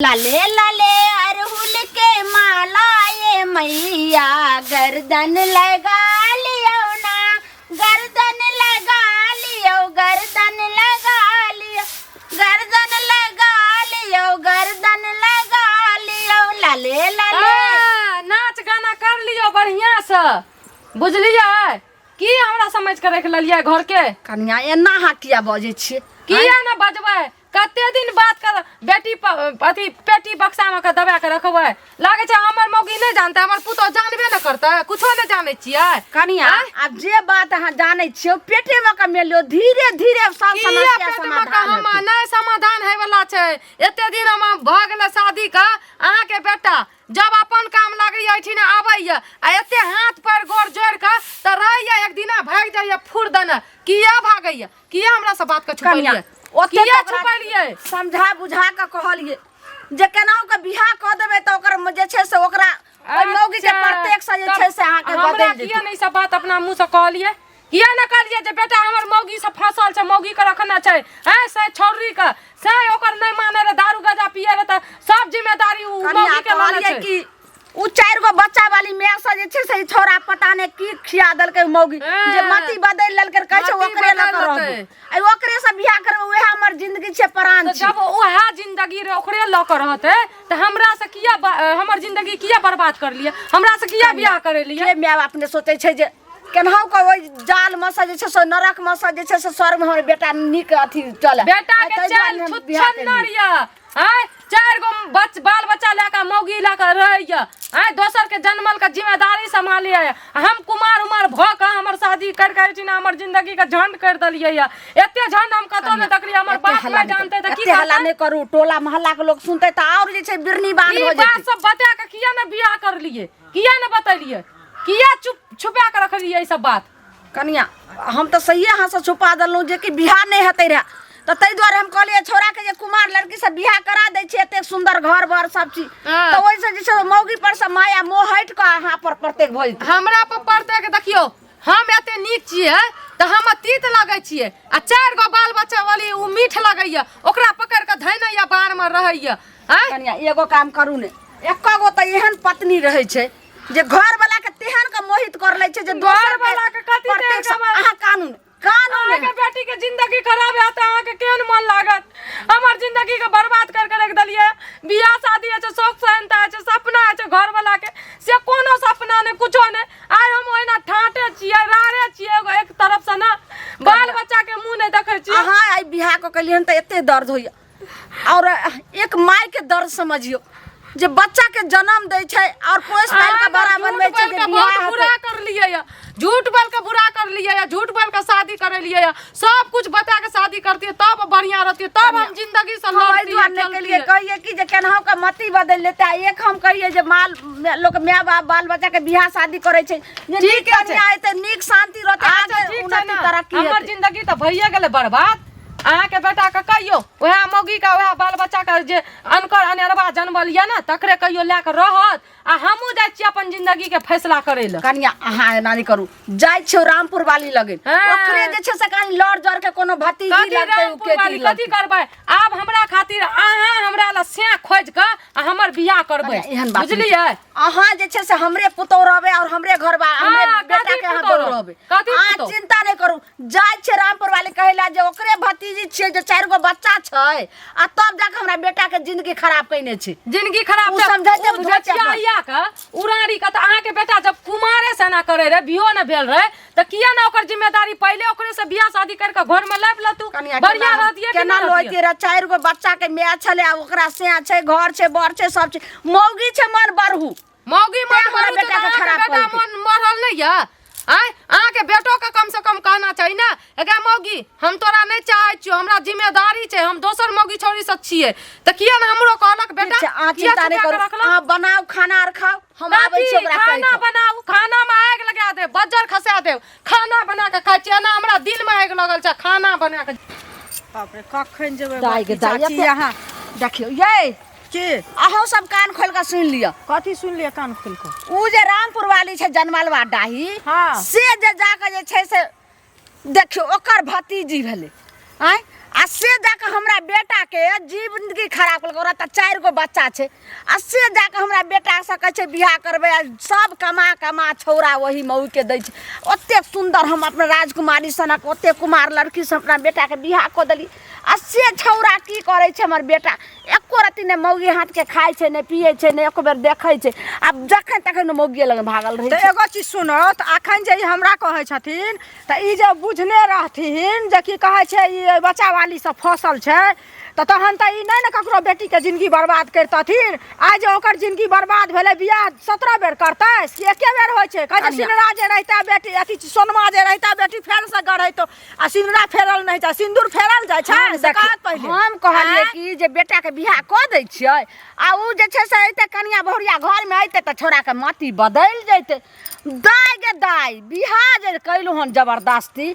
लाले लाले अरहुल के माला ये मैया गर्दन लगा लियो ना, गर्दन लगा लियो, गर्दन लगा लियो, गर्दन लगा लियो, गर्दन लगा लियो। लाले लाले नाच गाना कर लियो बढ़िया से, बुझलियै की हमरा समझ के रख लियै घर के। कन्या एना हटिया बजे छी, किया न बजबै, कते दिन बात कर बेटी अथी पेटी बक्सा में के दबा के रखबै। लागे छै हमर मौगी नहीं जानते, हमर पुतो जानबे न करते, कुछो नहीं जाने छियै। कन्या अब जे बात अहाँ जाने छियो पेटे में कमेलियो, धीरे धीरे सब समस्या समाधान हम नहीं समाधान है वाला छै। एते दिन हम भ गेल शादी का, अहाँ के बेटा जब अपन काम लागैया एठिना आबैया आ एते हाथ पैर गोर जोड़ के त रहैया, एक दिना भाग जाइया फुर दने। किया भागैया, किया हमरा से बात के छुपैलियै, किया छुपैलियै? समझा बुझा के कहलिए जे केनाहु के बियाह क देबै त ओकर जे छै से ओकरा ओइ मौगी के प्रत्येक से जे छै से अहाँ के बदल देतै। किया नहीं सब बात अपना मुंह से कहलियै, किया न कहलियै जे बेटा हमर मौगी से फसल छै, मौगी के रखना छै हैं से छौरी के से ओकर नहीं माने रे, दारू गांजा पिए रे त सब जिम्मेदारी उ मौगी के लेना छै। कि उ 4 गो बच्चा वाली माय से जे छै से छोरा पता ने की खिया देलकै मौगी, जे मति बदल लेलकै, कहै छै ओकरे ल करबै आ ओकरे से बियाह करबै, ओहे हमर जिंदगी छै, प्राण छै। जब ओहे जिंदगी रे ओकरे ल के रहते त हमरा से किया हमर जिंदगी किया बर्बाद कर लिया, हमरा से किया बियाह करे लिए? के माय अपने सोचै छै जे केनाहु के ओइ जाल में से जे छै से नरक में से जे छै से स्वर्ग में हमर बेटा नीक अथी चले। बेटा के चल छुच्छनरिया हैं, 4 गो बाल बच्चा लेके मौगी लेके रहैया हैं, दोसर के जन्मल के जिम्मेदारी संभालिए। हम कुमार उमार भ के हमर शादी कर के हमर जिंदगी के झंड कर दलिए या एते झंड हम कतो न देखलिए। हमर बाप नहीं जानते त की हल्ला नहीं करू, टोला मोहल्ला के लोग सुनते त और जे छै बिरनी बांध हो जेतै। बात सब बता के किया न बियाह कर लिए, किया न बतलिए, किया छुपा के रखलिए ई सब बात? कन्या हम तो सही हाथ से छुपा दलू जे कि बियाह नहीं हेतै रे, तो तै द्वारे हम कहलिए छोरा के जे कुमार लड़की से बियाह करा दै छै, एते सुंदर घर बार सब चीज, तो ओइ से जे छै मौगी पर से माया मोह हट के अहाँ पर प्रत्येक भइल। हमरा पर प्रत्येक देखियो हम एते नीक छियै त हम तीत लागै छियै आ 4 गो बाल बच्चा वाली उ मीठ लगैया, ओकरा पकड़ के धैनैया बाहर में रहैया। कन्या एगो काम करू ने, एको गो त एहन पत्नी रहै छै जे घर वाला के तेहन के मोहित कर लै छै जे दोसर वाला के कथि दे अहाँ कानून कानून के बेटी के जिंदगी खराब है त अहाँ के केहन मन लागत? हमर जिंदगी के बर्बाद कर के रख दलिए। बियाह शादी है, शौक सहनता है, सपना है घर वाला के, से कोनो सपना ने कुछो ने। आइ हम ओइना ठाटे छियै, रारे छियै एक तरफ से ना, बाल बच्चा के मुंह नहीं देखै छियै। अहाँ आई बियाह क कलियन त एते दर्द होइया, और एक माय के दर्द समझियो जे बच्चा के जन्म दै छै और पोस पाल के बड़ा बनबै छै, जे बियाह बुरा कर लिए या झूठ बोल के बुरा कर लिए या झूठ बोल के शादी कर लिए या सब कुछ बता के शादी करती है तब बढ़िया रहती है, तब हम जिंदगी से लड़ती है के लिए कहिए कि जे केनाहु का मति बदल लेता है। एक हम कहिए जे माल लोग माय बाप बाल बच्चा के बियाह शादी करे छै, जे नीक कन्या है त नीक शांति रहते, आगे उन्नति तरक्की हमर जिंदगी त भइए गेले बर्बाद। अहाँ के बेटा के कहियो वह मौगी का वह बाल बच्चा का जे अनकर अनेरवा जन्मल या ना तकरे कहियो ले के रहत, आ हमहू जाय छी अपन जिंदगी के फैसला करे ले। कन्या अहाँ एना नहीं करू, जाय छियो रामपुर वाली लगे, ओकरे जे छै से कहीं लड़ जड़ के कोनो भतीजी लगतै उके कथि करबै? आब हमरा खातिर अहाँ हमरा ला से खोज के हमर बियाह करबै, बुझलियै? अहाँ जे छै से हमरे पुतौ रहबै और हमरे घर बा हमरे बेटा के अहाँ बोल रहबै, अहाँ चिंता नहीं करू। जाय छै रामपुर वाली कहला जे ओकरे भतीजी छियै जे 4 गो बच्चा छै, आ तब जाके हमरा बेटा के जिंदगी खराब कइने छै। जिंदगी खराब उ समझै छै बुझिया का उरारी का त अहाँ के बेटा जब कुमारे से ना करे रे, बियो ना भेल रे, त किया ना ओकर जिम्मेदारी पहले ओकरे से बियाह शादी कर के घर में लाब ल तू, बढ़िया रहतिए कि ना रहतिए रे। 4 गो बच्चा के माय छले, ओकरा से छै, घर छै, बर छै, सब छै, मौगी छै मन बरहू, मौगी मन बरहू, बेटा के खराब बेटा मन मरल नहीं है। आय अहाँ के बेटो के कम से कम कहना चाहिए ना, एगा मौगी हम तोरा नहीं चाहे छियो, हमरा जिम्मेदारी छै, हम दोसर मौगी छोरी सब छिए, त किया ना हमरो कहलक बेटा आ चिंता नहीं करू, अहाँ बनाओ खाना और खाओ, हम आबै छी ओकरा कहि खाना बनाऊ, खाना में आग लगा दे, बज्जर खसा दे, खाना बना के खाइ छी ना, हमरा दिल में आग लगल छै खाना बना के। बाप रे कखन जेबै चाची यहाँ देखियो ये के अहो सब कान खोल के सुन लियो। कथी सुन लिया कान खोल के? उ जे रामपुर वाली छै जनमलवा डाही, हाँ से जे जाके जे छै से देखियो ओकर भतीजी भेले, आय आ से जाके हमरा बेटा के जिंदगी खराब कर ओरा त 4 गो बच्चा छे आ से जाके हमरा बेटा से कहै छे बियाह करबे सब कमा कमा छौरा वही मऊ के दै छे ओते सुंदर हम अपना राजकुमारी सनक ओते कुमार लड़की से अपना बेटा के बियाह क देली आ से छौरा की करे छे हमर बेटा एको रति ने मौगी हाथ के खाय छे ने पिए छे ने एको बेर देखै छे अब जखन तखन मौगी लग भागल रही त एगो चीज सुनो त अखन जे हमरा कहै छथिन त ई जे बुझने रहथिन जे की कहै छै ई बच्चा वाली सब फसल छै त तहन त ई नहीं न ककरो बेटी के जिंदगी बर्बाद करतथिन आज ओकर जिंदगी बर्बाद भेले बियाह 17 बेर करतै कि एके बेर होय छै कहै सिंदूरा जे रहता बेटी अथी सोनमा जे रहता बेटी फेर से गढ़ैतो आ सिंदूरा फेरल नहीं छै सिंदूर फेरल जाय छै सकात पहिले हम कहलिए कि जे बेटा के बियाह क दै छियै आ उ जे छै से एते कनिया बहुरिया घर में आइते त छोरा के मति बदल जैते दाय गे दाय बियाह जे कैलु हन जबरदस्ती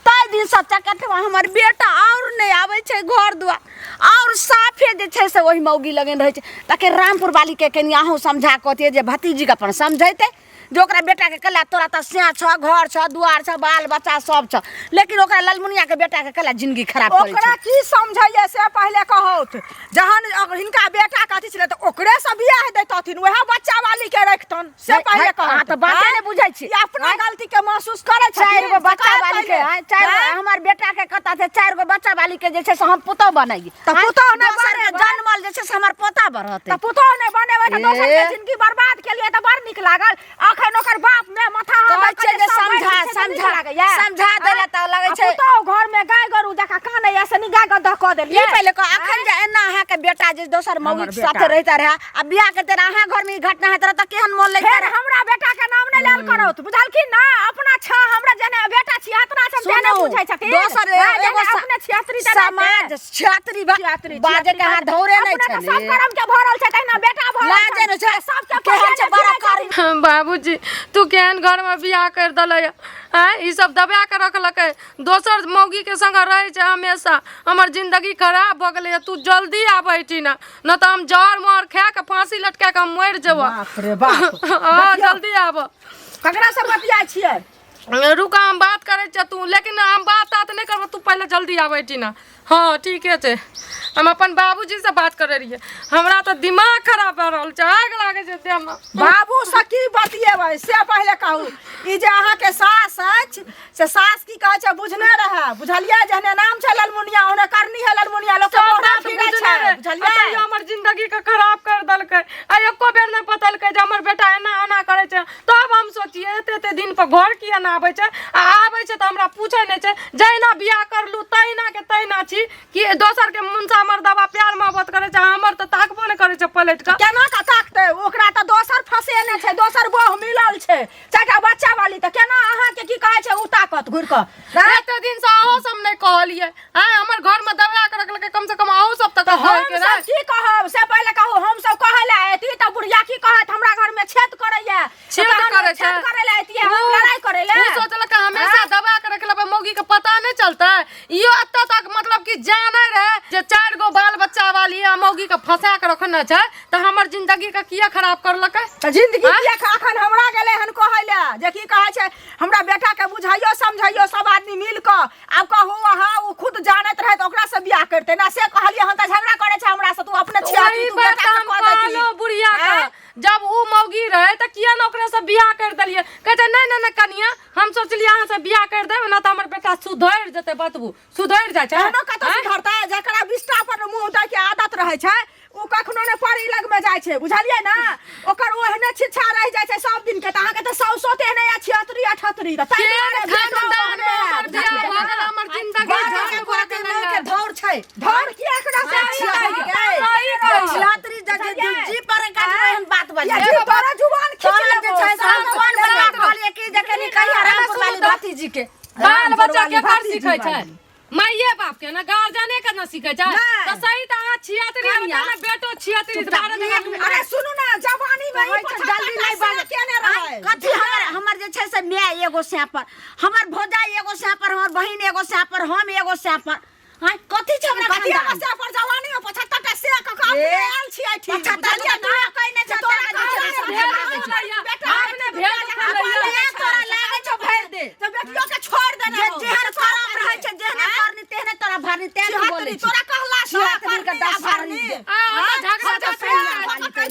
तै दिन से चकटवा हमर बेटा और नहीं आबै छै घर दुआर और साफे जे छै से वही मौगी लगन रहे छै ताकि रामपुर वाली के कनिया हो समझा कहतिए जे भतीजी के अपन समझैते जो ओकरा बेटा के कला तोरा त स्या छ घर छ दुआर छ बाल बच्चा सब छ लेकिन ओकरा ललमुनिया के बेटा के कला जिंदगी खराब करे छै ओकरा की समझैया से पहले कहौत जहन हिनका बेटा के अथी छले त ओकरे से बियाह दैतथिन वह बच्चा वाली के रखतन से पहले कहौत त बात ने बुझै छी अपना गलती के महसूस करे छै 4 गो बच्चा वाली के 4 गो हमर बेटा के कता थे 4 गो बच्चा वाली के जे छै से हम पुतौ बनाई त पुतौ ने बने जन्मल जे छै से हमर पोता बरहते त पुतौ ने बनेबै त दोसर के जिंदगी बर्बाद के लिए त बड़ निक लागल अखन ओकर बाप ने माथा कहै छै जे समझा देला त लगै छै पुतौ घर में गाय गरु जका कानै या से निगाह गदह क देलिए ई पहले को अखन जे एना अहाँ के बेटा जे दोसर मौगी के साथे रहता रहा आ बियाह के तेरा अहाँ घर में ई घटना हेत त केहन मोन लगे फेर हमरा बेटा के नाम ने लेल करौत बुझलखिन ना अपना छ हमरा जने बेटा छी अतना सब जने बुझै छथिन दोसर एगो अपने छियात्री समाज छियात्री बाजे के हाथ धौरे नहीं छै सब कर्म के भरल छै तहिना बेटा भरल लाजे न छै सब के केहन छै बड़ा कारी बाबूजी तू केहन घर में बियाह कर दलै ई सब दबा के रखलकै दोसर मौगी के संग रहे छै हमेशा हमर जिंदगी खराब भ गेलै तू जल्दी आबैठी ना न त हम जहर मोहर खा के फांसी लटका के हम मर जेबो बाप रे बाप हां जल्दी आब ककरा से बतिया छियै रुका हम बात करे छ तू लेकिन हम बात नहीं करब तू पहले जल्दी आबैठी ना हाँ ठीक है छे हम अपन बाबूजी से बात करे रहिए हमरा तो दिमाग खराब भ रहल छै आग लागे छै देह में बाबू से की बतिएबै से पहले कहू ई जे अहाँ के सास अछि से सास की कहै छै बुझने रहे बुझलिए जहने नाम छै ललमुनिया ओने करनी है ललमुनिया लोग के मोहरा फिरै छै बुझलिए हमर जिंदगी के खराब कर दलकै आ एको बेर नहीं पतलकै जे हमर बेटा एना ओना करे छै तब हम सोचिए एते दिन पर घर किया ना आबै छै आ आबै छै त हमरा पूछै नहीं छै जहिना बियाह करलू तहिना के तहिना छी कि दोसर के मुंसा हमर दवा प्यार मोहब्बत करे छै हमर त ताकबो नहीं करे छै पलट के केना का ताकते ओकरा त दोसर फसेने छै दोसर बोह मिलल छै चाटा बच्चा वाली त केना अहाँ के की कहै छै उ ताकत घुर के एते दिन से अहो सब नहीं कहलिए हमर घर में दबा के रखलकै कम से कम अहो सब तक घर के हम की कहब से पहले कहू हम सब कहले एती त बुढ़िया की कहत हमरा घर में छेद करैया छेद करे छै छेद करे ले एती हम लड़ाई करे ले तू सोचल के हमेशा दबा के रखले मौगी के पता नहीं चलता इयो अत्ता तक मतलब कि जाने रहे जे 4 गो बाल बच्चा वाली मौगी के फंसा के रखने छै त हमर जिंदगी के किया खराब करलकै त जिंदगी किया अखन हमरा गेले हन कहैले जे की कहै छै हमरा बेटा के बुझाइयो समझाइयो सब आदमी मिल क आब कहू अहाँ उ खुद जानत रहे त ओकरा से बियाह करते ना से कहलिए हम त झगड़ा करे छै हमरा से तू अपने छियाती तू बेटा के कह देती बुढ़िया का जब उ मौगी रहे त किया न ओकरा से बियाह कर देलिए कहते नहीं कनिया हम सोचलिए अहाँ से बियाह कर देब ना त हमर बेटा सुधर जते बतबू सुधर जाय छै एहनो कत सुधरता जकरा बिस्टा पर मुंह दै के आदत रहे छै उ कखनो ने परी लग में जाय छै बुझलिए ना ओकर ओहने छिछा रह जाय छै सब दिन के त अहाँ के त 100 सोते नै 76 78 त खानदान में हमर बियाह भ गेल हमर जिंदगी के धौर छै धौर की एकरा से छियात्री जी पर काटन बात बाजे ये तोरा जुबान खींच ले जे छै से हम कोन बना कहलिए कि जखनी कहिया रामपुर वाली भतीजी के बाल बच्चा के कर सिखै छै माइये बाप के ना गार्जियने के ना सिखै छै त सही त अहाँ 76 हमर बेटो 76 12 अरे सुनु ना जवानी में ही जल्दी नहीं बाजे केने रहे कथी हमर जे छै से माय एगो स्यापर हमर भौजाई एगो स्यापर हमर बहिन एगो स्यापर हम एगो स्यापर हां कथी छै हमरा कथी समस्या पर जवानी में 75 टा से क के आयल छियै ठीक 75 टा तू कहि नै छै बेटा आपने भेज खोलैया तोरा लागे छौ भेज दे त बेटियों के छोड़ देना जेहन करम रहै छै जेहन करनी तेहने तोरा भारी तेन बोले तोरा कहला से छिहत्तरी के 10 सारनी दे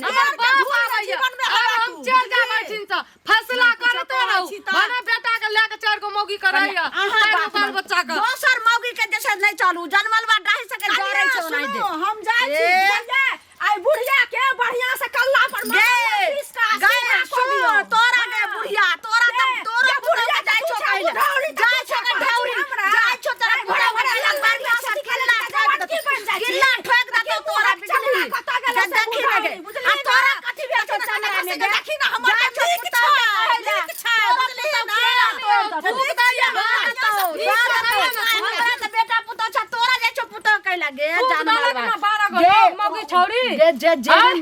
हमर बाप आबैया हम चल जाबै चिंता फैसला करत रहू बना बेटा के लेके 4 गो मौगी करैया 4 गो बाल बच्चा के दोसर मौगी के जैसे नहीं चलू जनमल बा डाही सके डरे छौ नहीं दे हम जाय छी भैया आई बुढ़िया के बढ़िया से कल्ला पर गए सुनियो तोरा के बुढ़िया तोरा बुढ़िया जाय छौ कहले जाय छौ के ढौरी जाय छौ तोरा घोड़ा लग बढ़िया से खेलना गिल्ला ठोक दे तोरा बिजली देखी लगे आ तोरा कथि भेल छौ चले में देखी ना हमर नीक छा बुझली ना फूक दरिया हमरा त बेटा पुतो छ तोरा जाय छौ पुतो कहला गे जानवर बा 12 गो मौगी छौरी जे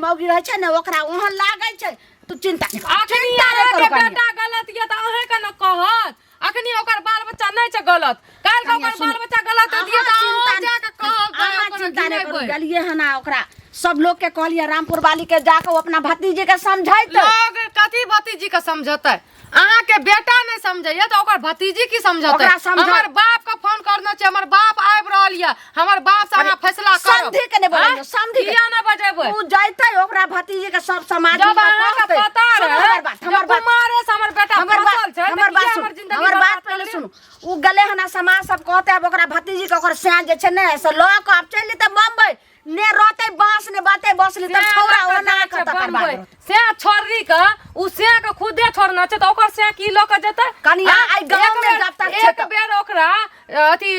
मौगी रह छै ने ओकरा ओहन लागै छै तू चिंता नहीं अखनी के बेटा गलत ये त अहे के न कहत अखनी ओकर बाल बच्चा नहीं छै गलत काल के ओकर बाल बच्चा गलत दिए त अहाँ जाके कहब चिंता नहीं करू गलिए हना ओकरा सब लोग के कहलिए रामपुर वाली के जाके वो अपना भतीजे के समझाइत लोग कथी भतीजी के समझतै अहाँ के बेटा नहीं समझैया तो ओकर भतीजी की समझतै हमर बाप का फोन करना छै हमर बाप आइब रहल या हमर बाप से अहाँ फैसला करब समझी के ने बोलियो समझी किया ना बजेबै उ जाइतै ओकरा भतीजे के सब समाज जब अहाँ के पता रहे हमर बात कुमारे से हमर बेटा फसल छै हमर बात पहले सुनु उ गले हना समाज सब कहते अब ओकरा भतीजी के ओकर स्यान जे छै ने से ल के अब चली त बम्बई ने रोते बांस ने बाते बसली त छौरा ओना के तकर से छोरी के उ से के खुदे छोड़ना छै त ओकर से की ल के जेतै कनिया आई गांव में जब तक एक बेर ओकरा अथी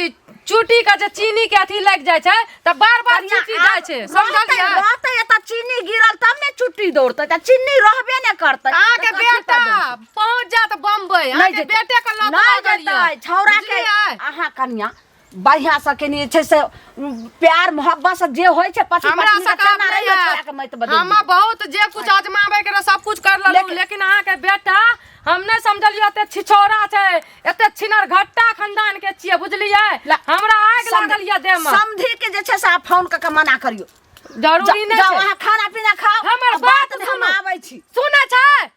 चूटी का जे चीनी के अथी लग जाय छै त बार-बार चूटी जाय छै समझलियै रहते एत चीनी गिरल तब ने चुट्टी दौड़ते त चीनी रहबे ने करते अहाँ के बेटा पहुंच जात बम्बई अहाँ के बेटे के ल के जेतै छौरा के अहाँ कनिया बढ़िया से केनी छै से प्यार मोहब्बत से जे होय छै पति पत्नी के तना रहियो छोरा के मत बदल हम बहुत जे कुछ आजमावे के सब कुछ कर लेलु लेकिन अहाँ के बेटा हम नहीं समझलियो एते छिछोरा छै एते छिनर घट्टा खानदान के छियै बुझलियै हमरा आग लागल या देह में समझी के जे छै से आप फोन क के मना करियो जरूरी नहीं जाओ वहां खाना पीना खाओ हमर बात हम आबै छी सुनै छै